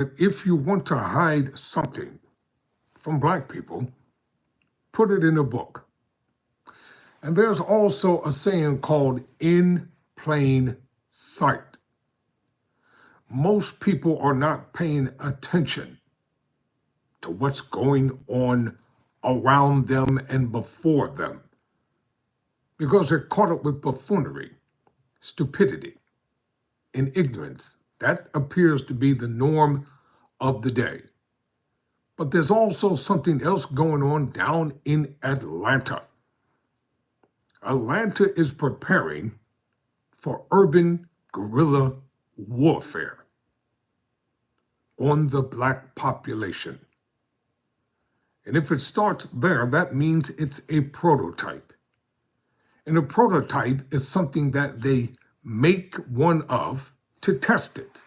that if you want to hide something from black people, put it in a book. And there's also a saying called in plain sight. Most people are not paying attention to what's going on around them and before them because they're caught up with buffoonery, stupidity, and ignorance. That appears to be the norm of the day. But there's also something else going on down in Atlanta. Atlanta is preparing for urban guerrilla warfare on the black population. And if it starts there, that means it's a prototype. And a prototype is something that they make one of to test it.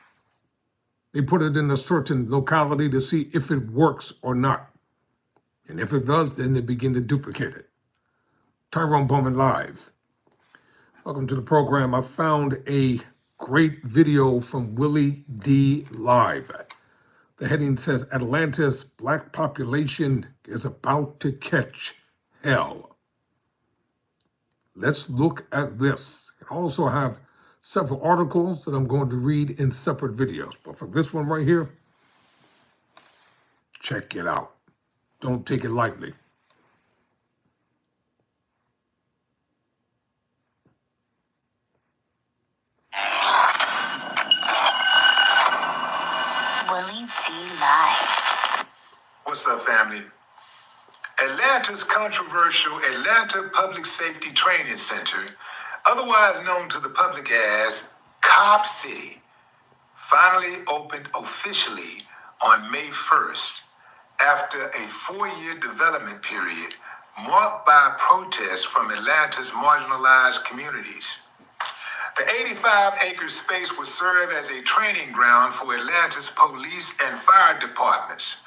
They put it in a certain locality to see if it works or not. And if it does, then they begin to duplicate it. Tyrone Bowman Live. Welcome to the program. I found a great video from Willie D. Live. The heading says, Atlanta's black population is about to catch hell. Let's look at this. I also have several articles that I'm going to read in separate videos. But for this one right here, check it out. Don't take it lightly. Willie D. Live. What's up, family? Atlanta's controversial Atlanta Public Safety Training Center, otherwise known to the public as Cop City, finally opened officially on May 1st after a 4-year development period marked by protests from Atlanta's marginalized communities. The 85-acre space will serve as a training ground for Atlanta's police and fire departments.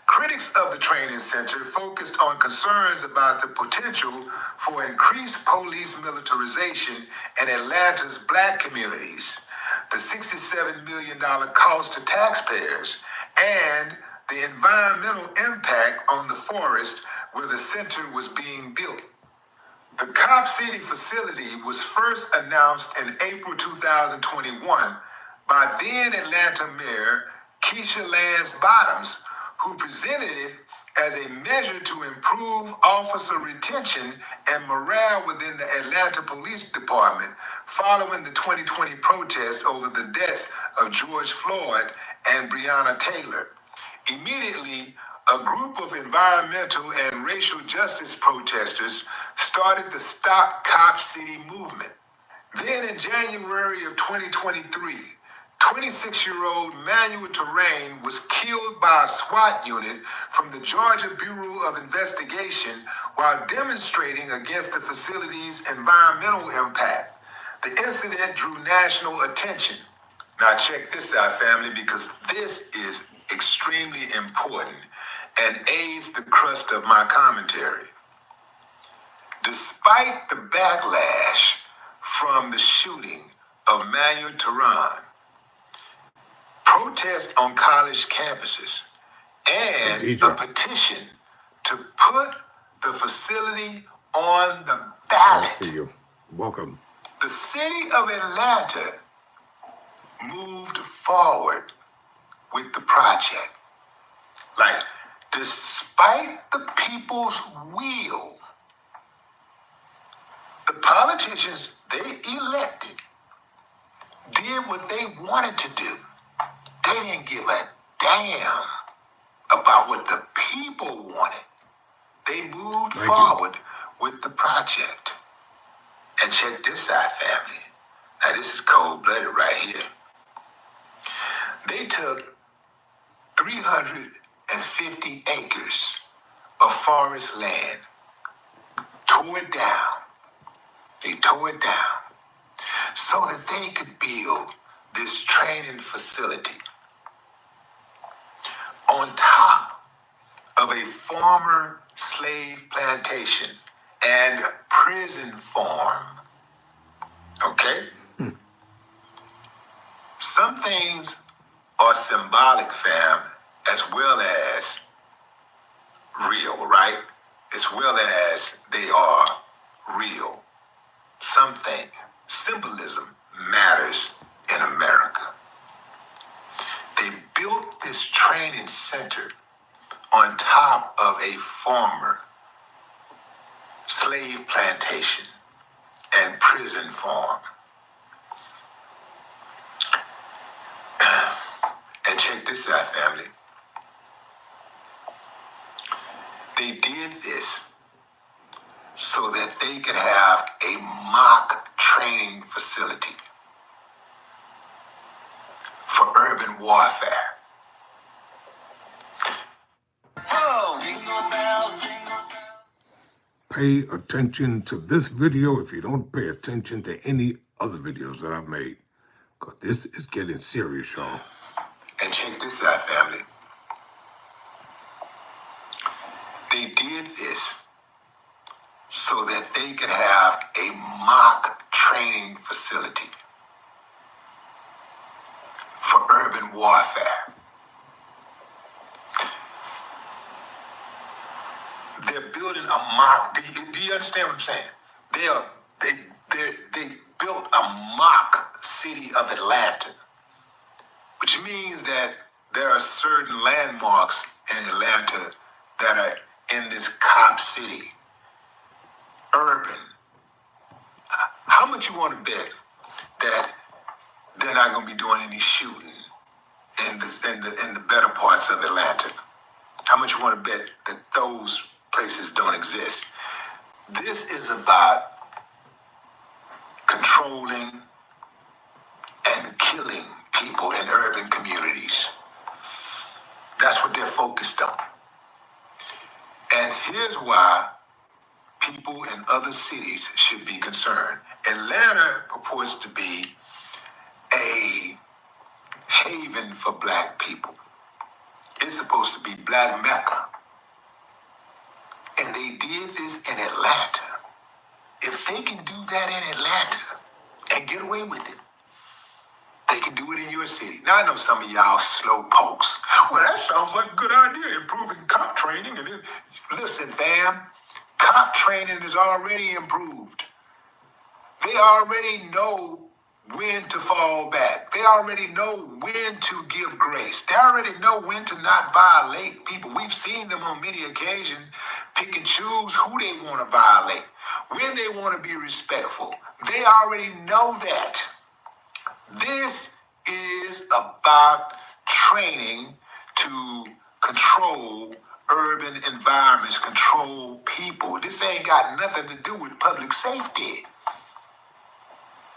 Critics of the training center focused on concerns about the potential for increased police militarization in Atlanta's black communities, the $67 million cost to taxpayers, and the environmental impact on the forest where the center was being built. The Cop City facility was first announced in April 2021 by then Atlanta Mayor Keisha Lance Bottoms, who presented it as a measure to improve officer retention and morale within the Atlanta Police Department following the 2020 protest over the deaths of George Floyd and Breonna Taylor. Immediately, a group of environmental and racial justice protesters started the Stop Cop City movement. Then in January of 2023, 26-year-old Manuel Terrain was killed by a SWAT unit from the Georgia Bureau of Investigation while demonstrating against the facility's environmental impact. The incident drew national attention. Now check this out, family, because this is extremely important and aids the crust of my commentary. Despite the backlash from the shooting of Manuel Terrain, protests on college campuses, and a petition to put the facility on the ballot. I see you. Welcome. The city of Atlanta moved forward with the project. Like, despite the people's will, the politicians they elected did what they wanted to do. They didn't give a damn about what the people wanted. They moved forward with the project. And check this out, family. Now, this is cold-blooded right here. They took 350 acres of forest land, tore it down. They tore it down so that they could build this training facility on top of a former slave plantation and prison farm. Okay? Some things are symbolic, fam, as well as real, right? As well as they are real. Something, symbolism matters in America. They built this training center on top of a former slave plantation and prison farm. And check this out, family. They did this so that they could have a mock training facility for urban warfare. Pay attention to this video if you don't pay attention to any other videos that I've made. Because this is getting serious, y'all. And check this out, family. They did this so that they could have a mock training facility for urban warfare. They're building a mock. Do you understand what I'm saying? They built a mock city of Atlanta, which means that there are certain landmarks in Atlanta that are in this cop city, urban. How much you want to bet that they're not going to be doing any shooting in the better parts of Atlanta? How much you want to bet that those places don't exist? This is about controlling and killing people in urban communities. That's what they're focused on. And here's why people in other cities should be concerned. Atlanta purports to be a haven for black people. It's supposed to be Black Mecca. And they did this in Atlanta. If they can do that in Atlanta and get away with it, they can do it in your city. Now, I know some of y'all slow pokes. Well, that sounds like a good idea, improving cop training. Listen, fam, cop training is already improved. They already know when to fall back. They already know when to give grace. They already know when to not violate people. We've seen them on many occasions pick and choose who they want to violate, when they want to be respectful. They already know that. This is about training to control urban environments, control people. This ain't got nothing to do with public safety.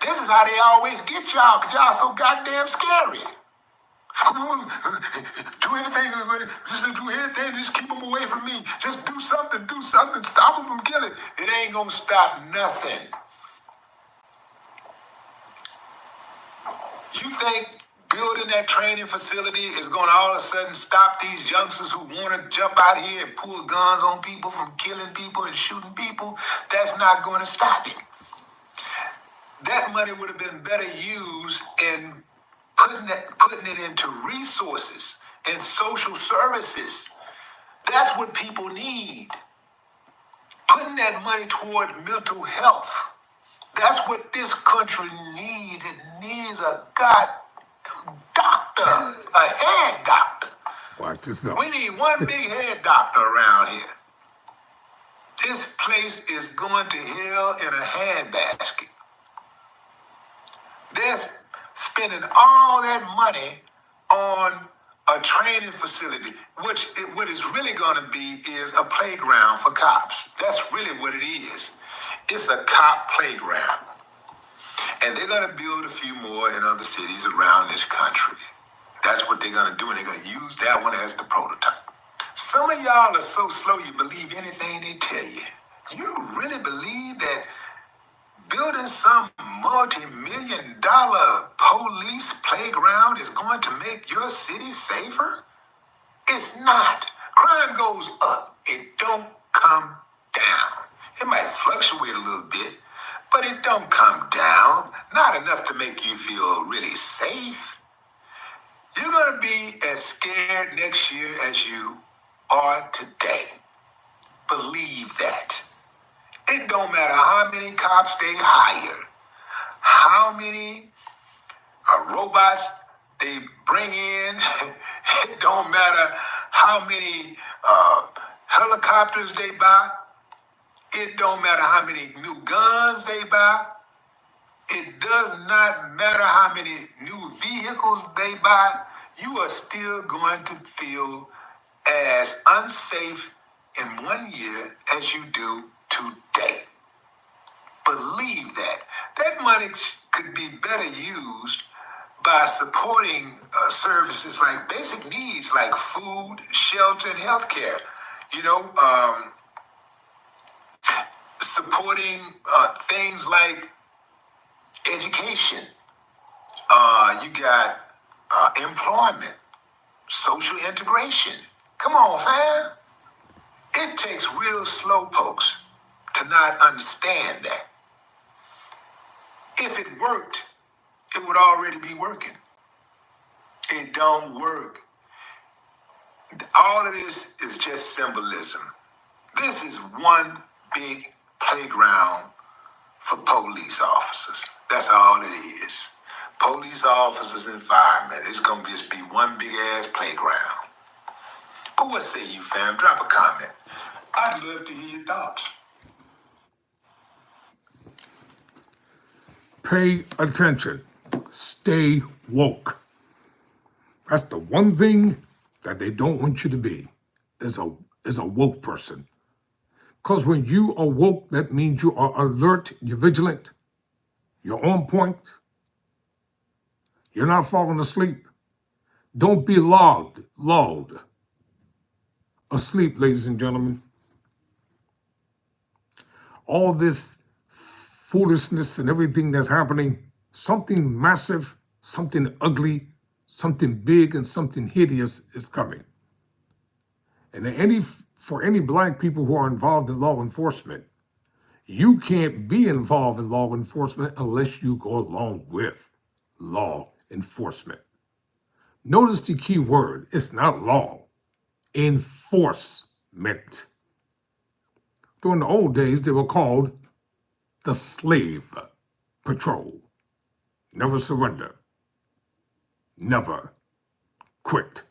This is how they always get y'all, because y'all so goddamn scary. Do anything, just keep them away from me. Just do something, stop them from killing. It ain't gonna stop nothing. You think building that training facility is gonna all of a sudden stop these youngsters who wanna jump out here and pull guns on people from killing people and shooting people? That's not gonna stop it. That money would have been better used in putting it into resources and social services. That's what people need. Putting that money toward mental health. That's what this country needs. It needs a goddamn doctor, a head doctor. Watch this out. We need one big head doctor around here. This place is going to hell in a handbasket. They're spending all that money on a training facility, which what it's really going to be is a playground for cops. That's really what it is. It's a cop playground. And they're going to build a few more in other cities around this country. That's what they're going to do, and they're going to use that one as the prototype. Some of y'all are so slow you believe anything they tell you. You really believe that building some multi-million-dollar police playground is going to make your city safer? It's not. Crime goes up. It don't come down. It might fluctuate a little bit, but it don't come down. Not enough to make you feel really safe. You're going to be as scared next year as you are today. Believe that. It don't matter how many cops they hire, how many robots they bring in. It don't matter how many helicopters they buy. It don't matter how many new guns they buy. It does not matter how many new vehicles they buy. You are still going to feel as unsafe in 1 year as you do today. Believe that. That money could be better used by supporting services like basic needs like food, shelter, and healthcare. You know, supporting things like education. You got employment, social integration. Come on, fam. It takes real slow pokes to not understand that. If it worked, it would already be working. It don't work. All of this is just symbolism. This is one big playground for police officers. That's all it is. Police officers and firemen. It's going to just be one big ass playground. But what say you, fam? Drop a comment. I'd love to hear your thoughts. Pay attention. Stay woke. That's the one thing that they don't want you to be, is a woke person. Because when you are woke, that means you are alert, you're vigilant, you're on point, you're not falling asleep. Don't be lulled asleep, ladies and gentlemen. All this foolishness and everything that's happening, something massive, something ugly, something big, and something hideous is coming. And for any black people who are involved in law enforcement, you can't be involved in law enforcement unless you go along with law enforcement. Notice the key word. It's not law. Enforcement. During the old days, they were called the slave patrol. Never surrender. Never quit.